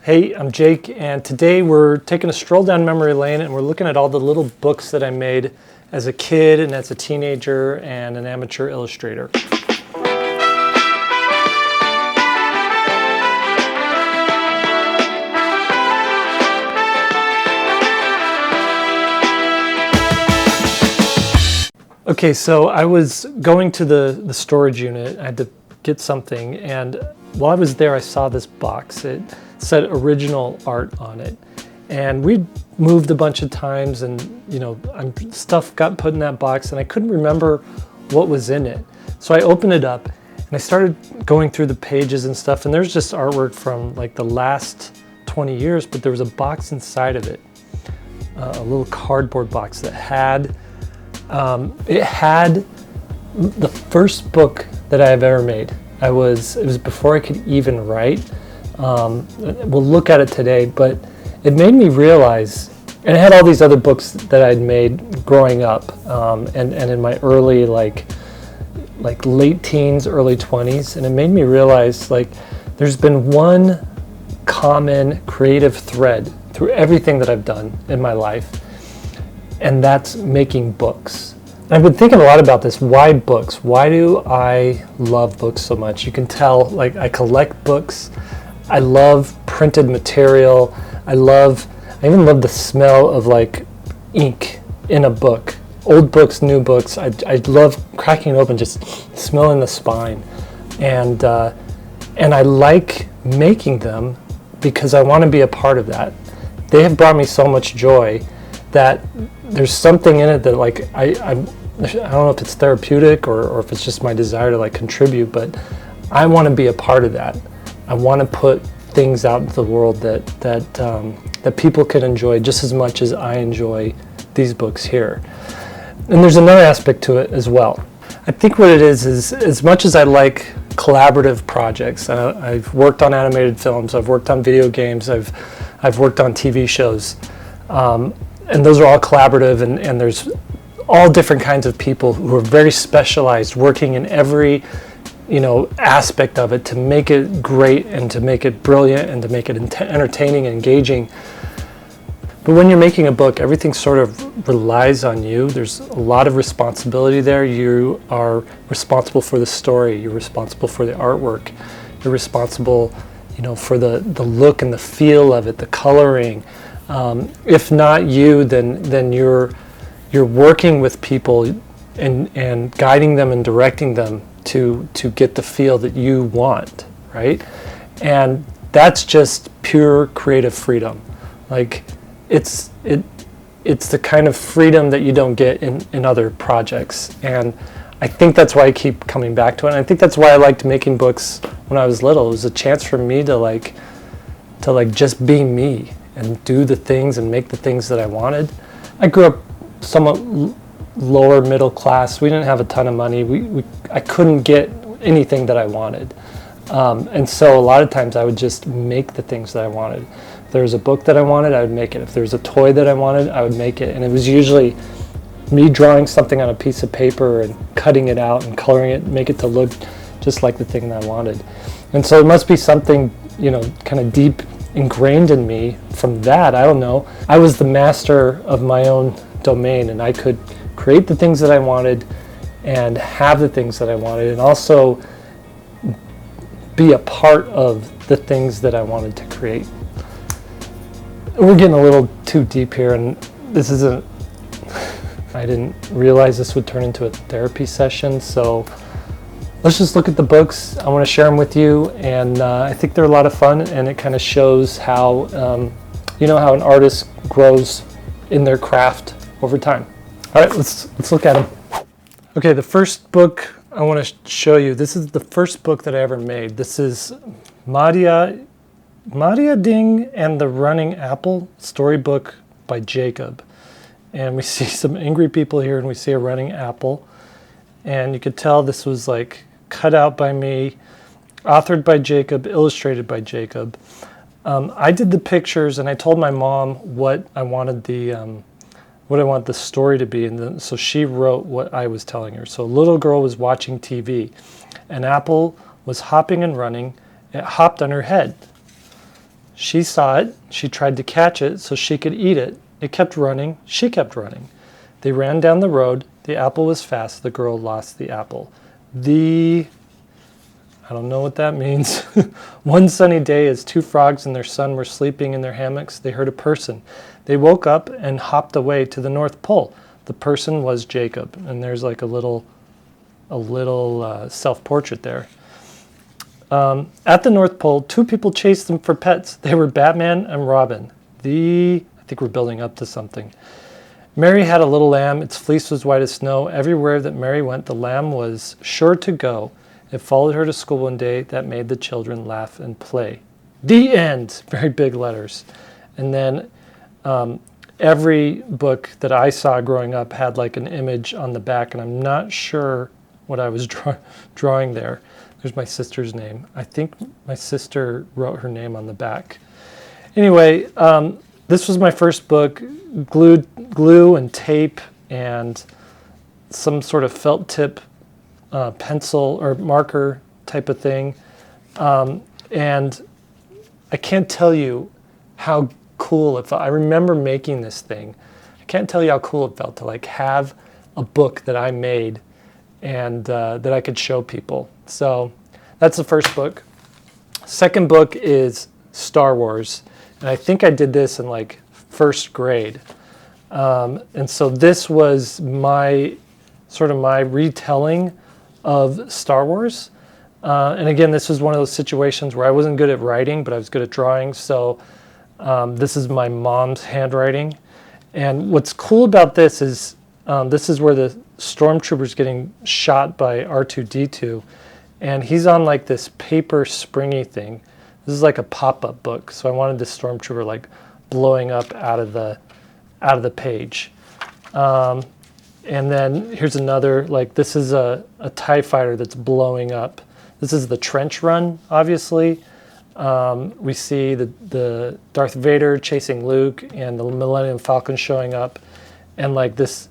Hey, I'm Jake, and today we're taking a stroll down memory lane and we're looking at all the little books that I made as a kid and as a teenager and an amateur illustrator. Okay, so I was going to the storage unit. I had to get something, and while I was there, I saw this box. It said original art on it, and we moved a bunch of times, and stuff got put in that box, and I couldn't remember what was in it. So I opened it up, and I started going through the pages and stuff, and there's just artwork from like the last 20 years, but there was a box inside of it, a little cardboard box that had it had the first book that I've ever made. It was before I could even write. We'll look at it today, but it made me realize, and it had all these other books that I'd made growing up, and in my early like late teens, early 20s, and it made me realize like there's been one common creative thread through everything that I've done in my life, and that's making books. I've been thinking a lot about this. Why books? Why do I love books so much? You can tell, like, I collect books. I love printed material. I even love the smell of like ink in a book. Old books, new books. I love cracking it open, just smelling the spine. And I like making them because I want to be a part of that. They have brought me so much joy that there's something in it that like I don't know if it's therapeutic or if it's just my desire to like contribute, but I want to be a part of that. I want to put things out into the world that people can enjoy just as much as I enjoy these books here. And there's another aspect to it as well. I think what it is as much as I like collaborative projects, I've worked on animated films, I've worked on video games, I've worked on TV shows. And those are all collaborative, and there's all different kinds of people who are very specialized, working in every aspect of it to make it great and to make it brilliant and to make it entertaining and engaging. But when you're making a book, everything sort of relies on you. There's a lot of responsibility there. You are responsible for the story. You're responsible for the artwork. You're responsible, for the look and the feel of it, the coloring. If not you, then you're working with people and guiding them and directing them to get the feel that you want, right? And that's just pure creative freedom. Like it's the kind of freedom that you don't get in other projects. And I think that's why I keep coming back to it. And I think that's why I liked making books when I was little. It was a chance for me to just be me and do the things and make the things that I wanted. I grew up somewhat lower middle class. We didn't have a ton of money. I couldn't get anything that I wanted. And so a lot of times I would just make the things that I wanted. If there was a book that I wanted, I would make it. If there was a toy that I wanted, I would make it. And it was usually me drawing something on a piece of paper and cutting it out and coloring it, make it to look just like the thing that I wanted. And so it must be something, kind of deep ingrained in me from that. I don't know. I was the master of my own domain, and I could create the things that I wanted and have the things that I wanted, and also be a part of the things that I wanted to create. We're getting a little too deep here, and this isn't, I didn't realize this would turn into a therapy session, so let's just look at the books. I want to share them with you, and I think they're a lot of fun, and it kind of shows how, how an artist grows in their craft over time. All right, let's look at them. Okay, the first book I want to show you, this is the first book that I ever made. This is Maria Ding and the Running Apple, storybook by Jacob. And we see some angry people here, and we see a running apple. And you could tell this was like cut out by me, authored by Jacob, illustrated by Jacob. I did the pictures, and I told my mom what I wanted the story to be, and so she wrote what I was telling her. So a little girl was watching TV. An apple was hopping and running. It hopped on her head. She saw it. She tried to catch it so she could eat it. It kept running. She kept running. They ran down the road. The apple was fast. The girl lost the apple. I don't know what that means. One sunny day, as two frogs and their son were sleeping in their hammocks, they heard a person. They woke up and hopped away to the North Pole. The person was Jacob. And there's like a little self-portrait there. At the North Pole, two people chased them for pets. They were Batman and Robin. I think we're building up to something. Mary had a little lamb. Its fleece was white as snow. Everywhere that Mary went, the lamb was sure to go. It followed her to school one day. That made the children laugh and play. The end. Very big letters. And then every book that I saw growing up had like an image on the back, and I'm not sure what I was drawing there. There's my sister's name. I think my sister wrote her name on the back. Anyway, this was my first book. Glue and tape and some sort of felt tip pencil or marker type of thing. And I can't tell you how cool it felt. I remember making this thing. I can't tell you how cool it felt to like have a book that I made and that I could show people. So that's the first book. Second book is Star Wars. And I think I did this in like first grade. And so this was my retelling of Star Wars. And again, this was one of those situations where I wasn't good at writing, but I was good at drawing. So this is my mom's handwriting. And what's cool about this is where the stormtrooper's getting shot by R2-D2. And he's on like this paper springy thing. This is like a pop-up book. So I wanted the stormtrooper like blowing up out of the page. And then here's another, like this is a TIE fighter that's blowing up. This is the trench run, obviously. We see the Darth Vader chasing Luke and the Millennium Falcon showing up. And like this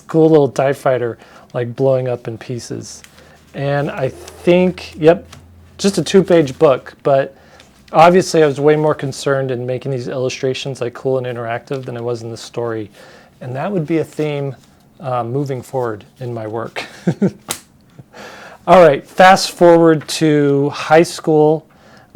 cool little TIE fighter like blowing up in pieces. And I think, yep, just a 2-page book, but obviously I was way more concerned in making these illustrations like cool and interactive than I was in the story. And that would be a theme moving forward in my work. All right, fast forward to high school.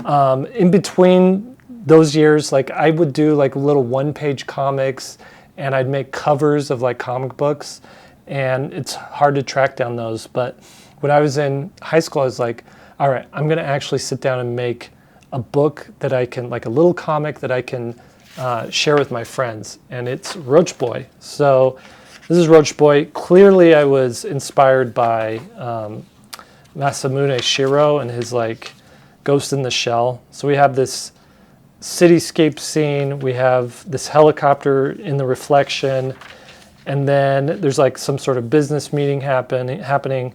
In between those years, like I would do like little 1-page comics and I'd make covers of like comic books, and it's hard to track down those. But when I was in high school, I was like, all right, I'm gonna actually sit down and make a book that I can, like a little comic that I can share with my friends, and it's Roach Boy. So this is Roach Boy. Clearly I was inspired by Masamune Shirow and his like Ghost in the Shell. So we have this cityscape scene, we have this helicopter in the reflection, and then there's like some sort of business meeting happening,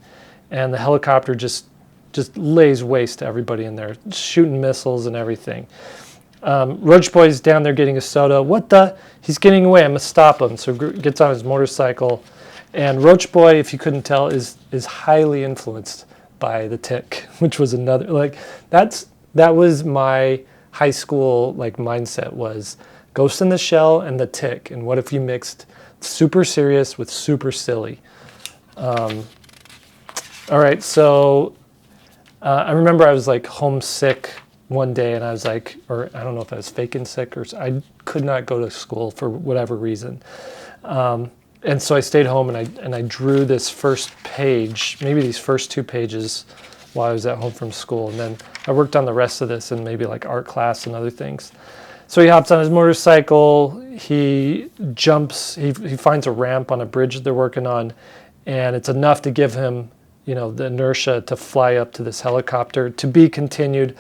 and the helicopter just lays waste to everybody in there, shooting missiles and everything. Roach Boy's down there getting a soda. What the? He's getting away. I'm gonna stop him. So he gets on his motorcycle, and Roach Boy, if you couldn't tell, is highly influenced by the Tick, which was another like that was my high school like mindset, was Ghost in the Shell and the Tick, and what if you mixed super serious with super silly. All right, so I remember I was like homesick one day, and I was like, or I don't know if I was faking sick, or I could not go to school for whatever reason. And so I stayed home and I drew this first page, maybe these first 2 pages while I was at home from school. And then I worked on the rest of this in maybe like art class and other things. So he hops on his motorcycle, he jumps, he finds a ramp on a bridge that they're working on, and it's enough to give him, you know, the inertia to fly up to this helicopter, to be continued.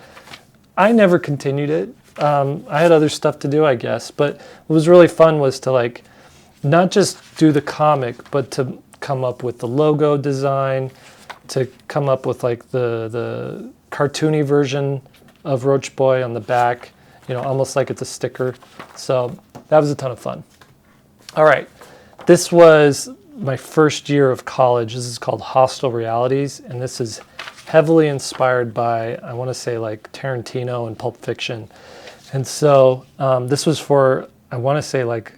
I never continued it. I had other stuff to do, I guess. But what was really fun was to like, not just do the comic, but to come up with the logo design, to come up with like the cartoony version of Roach Boy on the back, you know, almost like it's a sticker. So that was a ton of fun. All right, this was my first year of college. This is called Hostile Realities, and this is heavily inspired by, I want to say like Tarantino and Pulp Fiction. And so this was for, I want to say like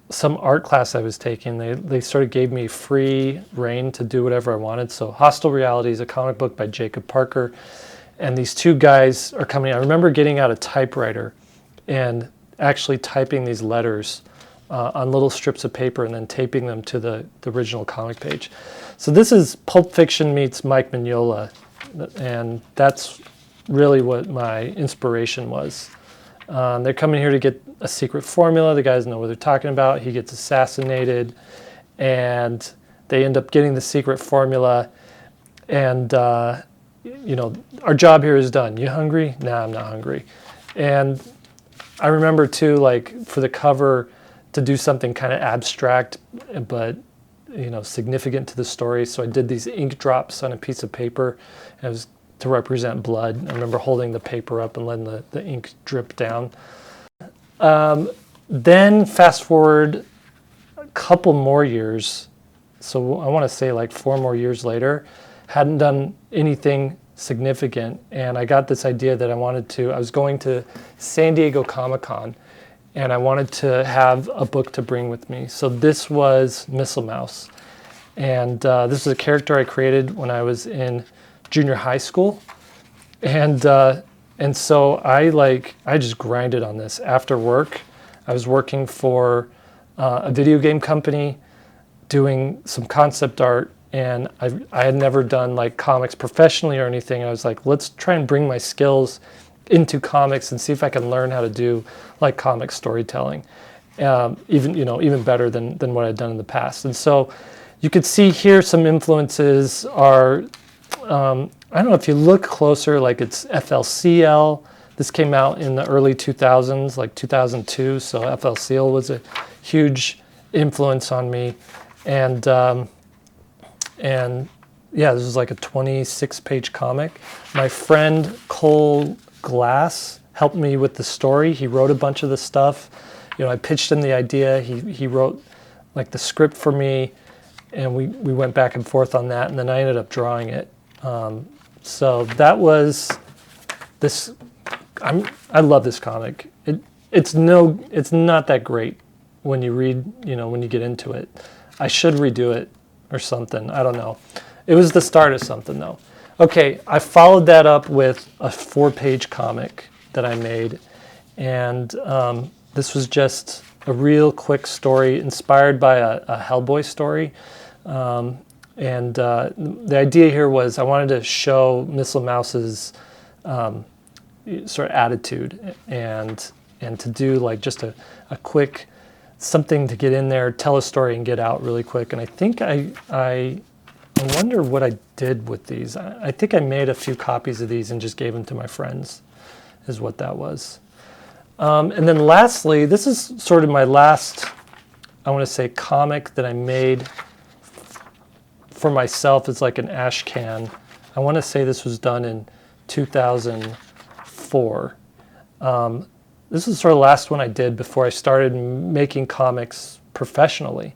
some art class I was taking. They sort of gave me free reign to do whatever I wanted. So Hostile Reality is a comic book by Jacob Parker. And these two guys are coming. I remember getting out a typewriter and actually typing these letters on little strips of paper and then taping them to the original comic page. So this is Pulp Fiction meets Mike Mignola, and that's really what my inspiration was. They're coming here to get a secret formula. The guys know what they're talking about. He gets assassinated, and they end up getting the secret formula. And, you know, our job here is done. You hungry? Nah, I'm not hungry. And I remember, too, like, for the cover, to do something kind of abstract, but, you know, significant to the story. So I did these ink drops on a piece of paper. It was to represent blood. I remember holding the paper up and letting the ink drip down. Then fast forward a couple more years, so I want to say like 4 more years later, hadn't done anything significant, and I got this idea that I was going to San Diego Comic-Con, and I wanted to have a book to bring with me. So this was Missile Mouse, and this is a character I created when I was in junior high school, and so I just grinded on this after work. I was working for a video game company, doing some concept art, and I had never done like comics professionally or anything. I was like, let's try and bring my skills into comics and see if I can learn how to do like comic storytelling, even better than what I'd done in the past. And so you could see here some influences are. I don't know if you look closer, like it's FLCL. This came out in the early 2000s, like 2002. So FLCL was a huge influence on me, and yeah, this was like a 26-page comic. My friend Cole Glass helped me with the story. He wrote a bunch of the stuff. You know, I pitched him the idea. He wrote like the script for me, and we went back and forth on that, and then I ended up drawing it. So that was this. I love this comic. It's not that great when you read, when you get into it. I should redo it or something. I don't know. It was the start of something though. Okay, I followed that up with a 4-page comic that I made, and this was just a real quick story inspired by a Hellboy story. And the idea here was I wanted to show Missile Mouse's sort of attitude, and to do like just a quick something to get in there, tell a story, and get out really quick. And I think I wonder what I did with these. I think I made a few copies of these and just gave them to my friends, is what that was. And then lastly, this is sort of my last, I want to say, comic that I made for myself. It's like an ash can. I want to say this was done in 2004. This is sort of the last one I did before I started making comics professionally,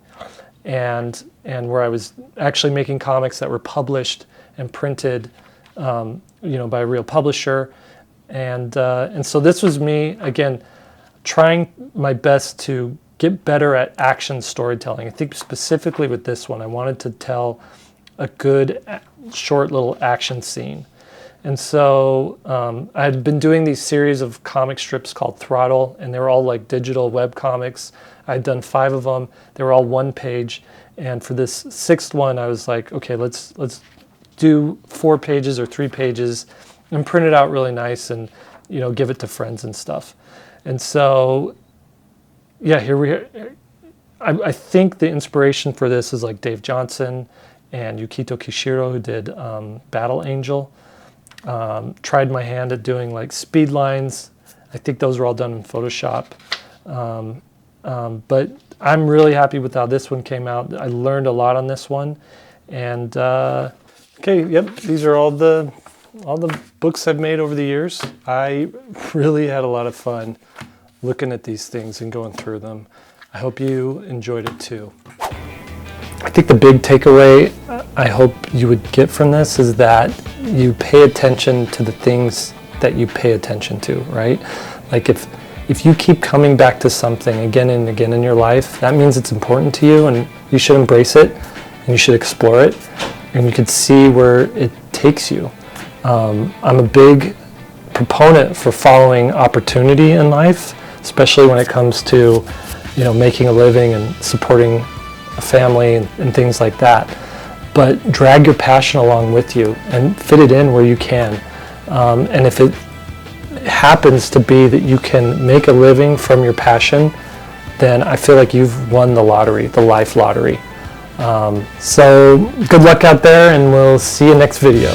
and where I was actually making comics that were published and printed, by a real publisher, and so this was me again, trying my best to get better at action storytelling. I think specifically with this one, I wanted to tell a good short little action scene. And so I had been doing these series of comic strips called Throttle, and they were all like digital web comics. I'd done 5 of them. They were all 1 page. And for this 6th one, I was like, okay, let's do 4 pages or 3 pages and print it out really nice and, give it to friends and stuff. And so, yeah, here we are. I think the inspiration for this is like Dave Johnson and Yukito Kishiro, who did Battle Angel. Tried my hand at doing like speed lines. I think those were all done in Photoshop. But I'm really happy with how this one came out. I learned a lot on this one. And okay, yep, these are all the books I've made over the years. I really had a lot of fun looking at these things and going through them. I hope you enjoyed it too. I think the big takeaway I hope you would get from this is that you pay attention to the things that you pay attention to, right? Like if you keep coming back to something again and again in your life, that means it's important to you, and you should embrace it, and you should explore it, and you could see where it takes you. I'm a big proponent for following opportunity in life, especially when it comes to, making a living and supporting a family and things like that. But drag your passion along with you and fit it in where you can. And if it happens to be that you can make a living from your passion, then I feel like you've won the lottery, the life lottery. So good luck out there, and we'll see you next video.